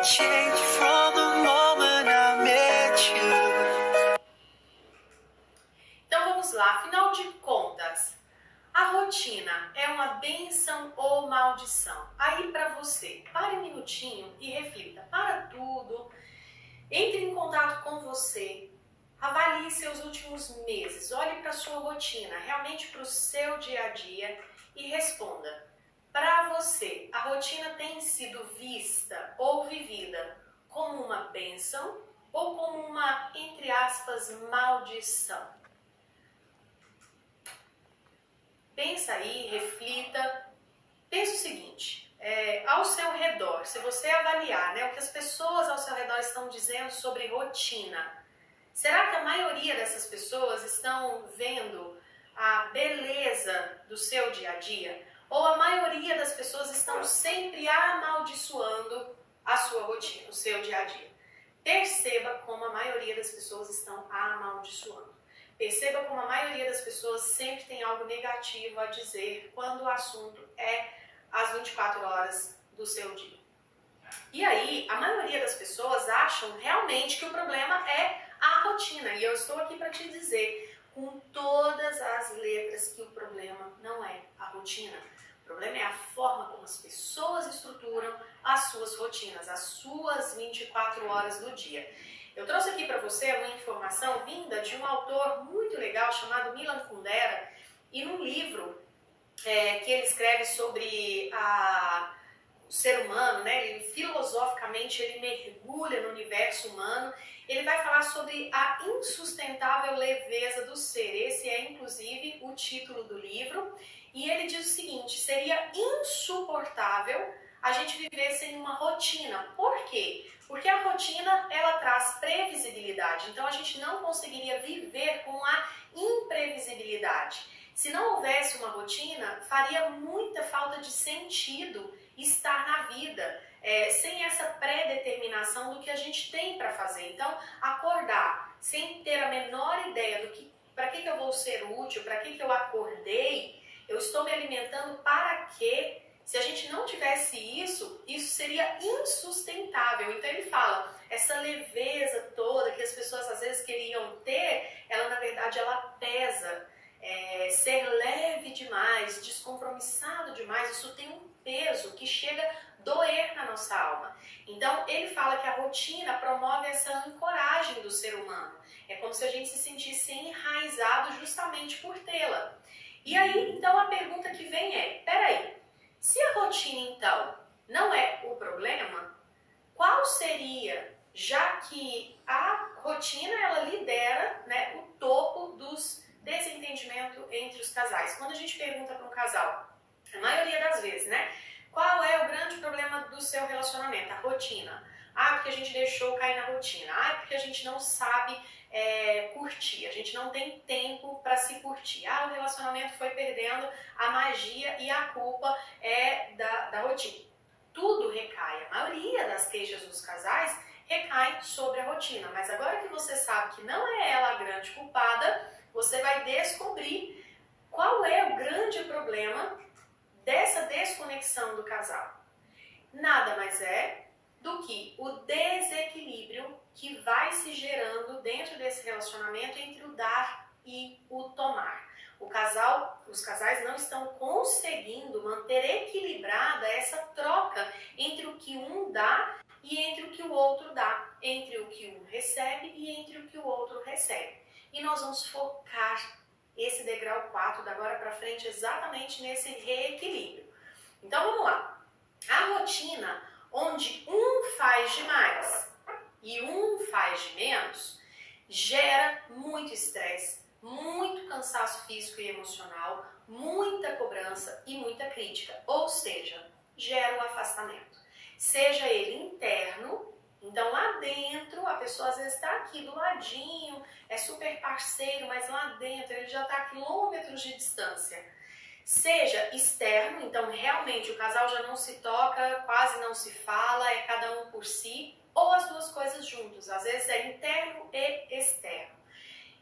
changed from the moment I met you. Então vamos lá, afinal de contas, a rotina é uma bênção ou maldição? Aí para você, pare um minutinho e reflita, para tudo, entre em contato com você, avalie seus últimos meses, olhe para a sua rotina, realmente para o seu dia a dia e responda. Para você, a rotina tem sido vista ou vivida como uma bênção ou como uma, entre aspas, maldição? Pensa aí, reflita. Pensa o seguinte, ao seu redor, se você avaliar o que as pessoas ao seu redor estão dizendo sobre rotina, será que a maioria dessas pessoas estão vendo a beleza do seu dia a dia? Ou a maioria das pessoas estão sempre amaldiçoando a sua rotina, o seu dia a dia? Perceba como a maioria das pessoas estão amaldiçoando. Perceba como a maioria das pessoas sempre tem algo negativo a dizer quando o assunto é as 24 horas do seu dia. E aí, a maioria das pessoas acham realmente que o problema é a rotina. E eu estou aqui para te dizer, com todas as letras, que o problema não é a rotina. O problema é a forma como as pessoas estruturam as suas rotinas, as suas 24 horas do dia. Eu trouxe aqui para você uma informação vinda de um autor muito legal chamado Milan Kundera, e num livro que ele escreve sobre o ser humano, ele, filosoficamente ele mergulha no universo humano, ele vai falar sobre a insustentável leveza do ser. Esse é inclusive o título do livro, e ele diz o seguinte: seria insuportável a gente viver sem uma rotina. Por quê? Porque a rotina, ela traz previsibilidade, então a gente não conseguiria viver com a imprevisibilidade. Se não houvesse uma rotina, faria muita falta de sentido estar na vida, sem essa pré-determinação do que a gente tem para fazer. Então, acordar sem ter a menor ideia do que, para que eu vou ser útil, para que eu acordei, eu estou me alimentando para quê? Se a gente não tivesse isso, isso seria insustentável. Então ele fala, essa leveza toda que as pessoas às vezes queriam ter, ela na verdade ela pesa. Ser leve demais, descompromissado demais, isso tem um peso que chega a doer na nossa alma. Então ele fala que a rotina promove essa ancoragem do ser humano. É como se a gente se sentisse enraizado justamente por tê-la. E aí, então a pergunta que vem é, peraí, se a rotina, então, não é o problema, qual seria, já que a rotina ela lidera o topo dos desentendimentos entre os casais? Quando a gente pergunta para um casal, a maioria das vezes, qual é o grande problema do seu relacionamento? A rotina. Ah, porque a gente deixou cair na rotina. Ah, porque a gente não sabe curtir, a gente não tem tempo para se curtir. Ah, o relacionamento foi perdendo a magia e a culpa é da rotina. Tudo recai, a maioria das queixas dos casais recai sobre a rotina, mas agora que você sabe que não é ela a grande culpada, você vai descobrir qual é o grande problema dessa desconexão do casal. Nada mais é do que o desequilíbrio que vai se gerando dentro desse relacionamento entre o dar e o tomar. Os casais não estão conseguindo manter equilibrada essa troca entre o que um dá e entre o que o outro dá, entre o que um recebe e entre o que o outro recebe. E nós vamos focar esse degrau 4 da agora para frente exatamente nesse reequilíbrio. Então vamos lá. A rotina onde um faz de mais e um faz de menos, gera muito estresse, muito cansaço físico e emocional, muita cobrança e muita crítica. Ou seja, gera o afastamento. Seja ele interno, então lá dentro, a pessoa às vezes está aqui do ladinho, é super parceiro, mas lá dentro ele já está a quilômetros de distância. Seja externo, então realmente o casal já não se toca, quase não se fala, é cada um por si, ou as duas coisas juntas, às vezes é interno e externo.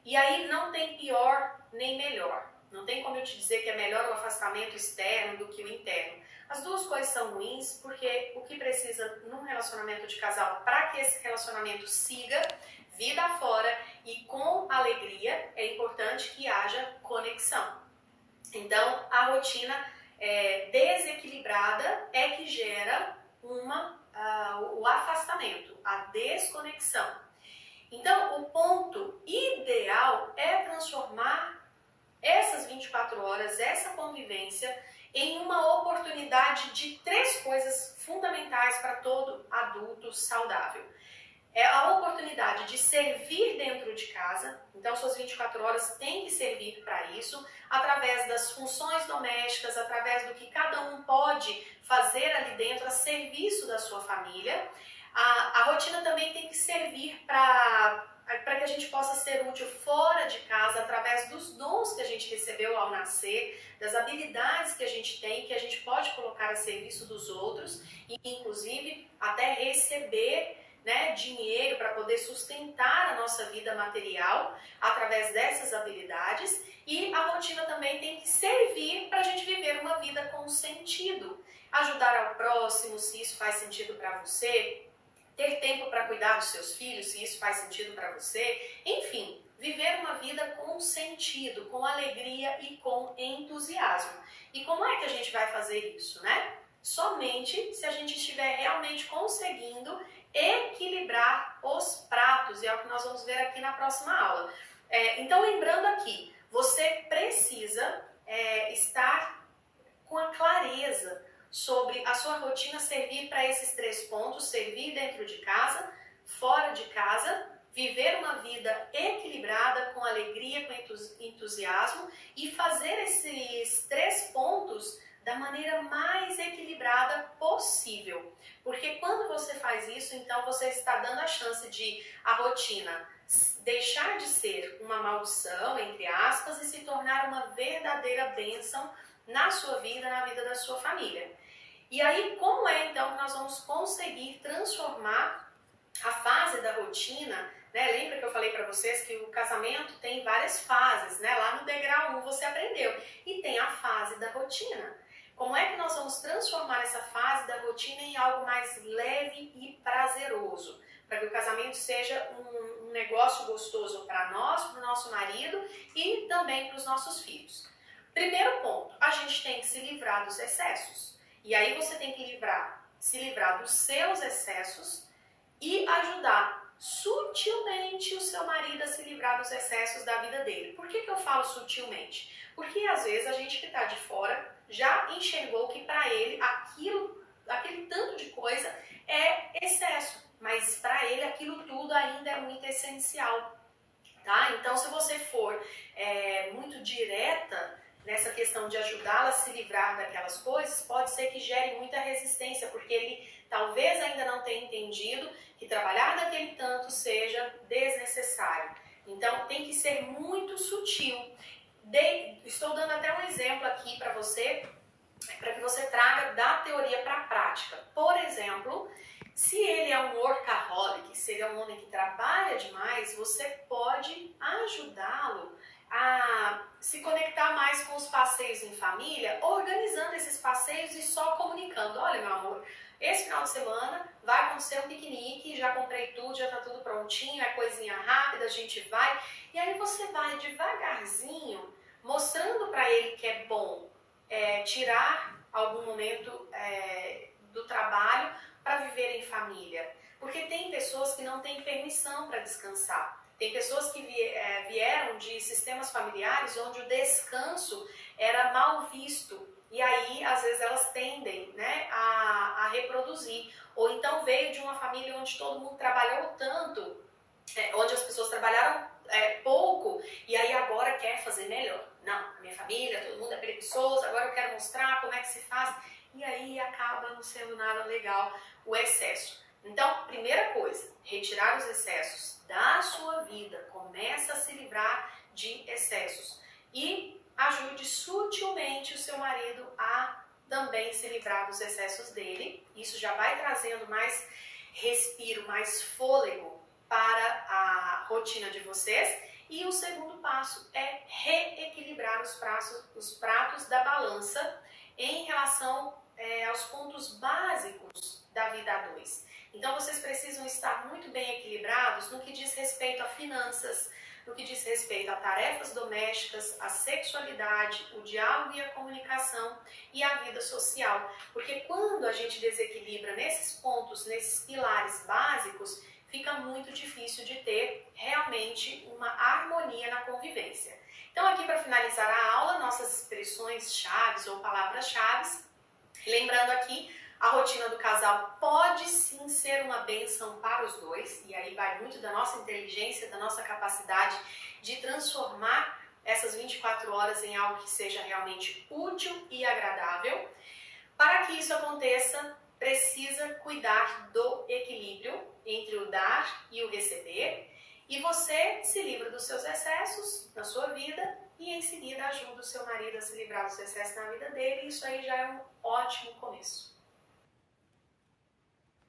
E aí não tem pior nem melhor, não tem como eu te dizer que é melhor o afastamento externo do que o interno. As duas coisas são ruins, porque o que precisa num relacionamento de casal, para que esse relacionamento siga vida fora e com alegria, é importante que haja conexão. Então, a rotina desequilibrada é que gera o afastamento, a desconexão. Então, o ponto ideal é transformar essas 24 horas, essa convivência, em uma oportunidade de 3 coisas fundamentais para todo adulto saudável. É a oportunidade de servir dentro de casa, então suas 24 horas têm que servir para isso, através das funções domésticas, através do que cada um pode fazer ali dentro a serviço da sua família. A rotina também tem que servir para que a gente possa ser útil fora de casa, através dos dons que a gente recebeu ao nascer, das habilidades que a gente tem, que a gente pode colocar a serviço dos outros, e inclusive até receber dinheiro para poder sustentar a nossa vida material através dessas habilidades. E a rotina também tem que servir para a gente viver uma vida com sentido, ajudar ao próximo, se isso faz sentido para você, ter tempo para cuidar dos seus filhos, se isso faz sentido para você, enfim, viver uma vida com sentido, com alegria e com entusiasmo. E como é que a gente vai fazer isso, né? Somente se a gente estiver realmente conseguindo equilibrar os pratos, e é o que nós vamos ver aqui na próxima aula. Então, lembrando aqui, você precisa estar com a clareza sobre a sua rotina servir para esses 3 pontos: servir dentro de casa, fora de casa, viver uma vida equilibrada, com alegria, com entusiasmo, e fazer esses 3 pontos da maneira mais equilibrada possível. Porque quando você faz isso, então você está dando a chance de a rotina deixar de ser uma maldição, entre aspas, e se tornar uma verdadeira bênção na sua vida, na vida da sua família. E aí, como é então que nós vamos conseguir transformar a fase da rotina, né? Lembra que eu falei para vocês que o casamento tem várias fases, né? Lá no degrau 1 você aprendeu. E tem a fase da rotina. Como é que nós vamos transformar essa fase da rotina em algo mais leve e prazeroso? Para que o casamento seja um negócio gostoso para nós, para o nosso marido e também para os nossos filhos. Primeiro ponto, a gente tem que se livrar dos excessos. E aí você tem que se livrar dos seus excessos e ajudar sutilmente o seu marido a se livrar dos excessos da vida dele. Por que eu falo sutilmente? Porque às vezes a gente que está de fora já enxergou que para ele aquele tanto de coisa é excesso, mas para ele aquilo tudo ainda é muito essencial, tá? Então, se você for muito direta nessa questão de ajudá-la a se livrar daquelas coisas, pode ser que gere muita resistência, porque ele talvez ainda não tenha entendido que trabalhar daquele tanto seja desnecessário. Então, tem que ser muito sutil. Estou dando até um exemplo aqui para você, para que você traga da teoria para a prática. Por exemplo, se ele é um workaholic, se ele é um homem que trabalha demais, você pode ajudá-lo a se conectar mais com os passeios em família, organizando esses passeios e só comunicando: olha, meu amor, esse final de semana vai acontecer um piquenique, já comprei tudo, já está tudo prontinho, é coisinha rápida, a gente vai. E aí você vai devagarzinho mostrando para ele que é bom tirar algum momento do trabalho para viver em família. Porque tem pessoas que não têm permissão para descansar. Tem pessoas que vieram de sistemas familiares onde o descanso era mal visto. E aí, às vezes, elas tendem a reproduzir. Ou então veio de uma família onde todo mundo trabalhou tanto, onde as pessoas trabalharam pouco, e aí agora quer fazer melhor. Não, minha família, todo mundo é preguiçoso, agora eu quero mostrar como é que se faz. E aí acaba não sendo nada legal o excesso. Então, primeira coisa, retirar os excessos da sua vida. Começa a se livrar de excessos. E ajude sutilmente o seu marido a também se livrar dos excessos dele. Isso já vai trazendo mais respiro, mais fôlego para a rotina de vocês. E o segundo passo é reequilibrar os pratos da balança em relação aos pontos básicos da vida a dois. Então vocês precisam estar muito bem equilibrados no que diz respeito a finanças, no que diz respeito a tarefas domésticas, a sexualidade, o diálogo e a comunicação e a vida social. Porque quando a gente desequilibra nesses pontos, nesses pilares básicos, fica muito difícil de ter realmente uma harmonia na convivência. Então aqui para finalizar a aula, nossas expressões-chave ou palavras-chave. Lembrando aqui, a rotina do casal pode sim ser uma bênção para os dois, e aí vai muito da nossa inteligência, da nossa capacidade de transformar essas 24 horas em algo que seja realmente útil e agradável. Para que isso aconteça, precisa cuidar do equilíbrio entre o dar e o receber, e você se livra dos seus excessos na sua vida e em seguida ajuda o seu marido a se livrar dos excessos na vida dele, e isso aí já é um ótimo começo.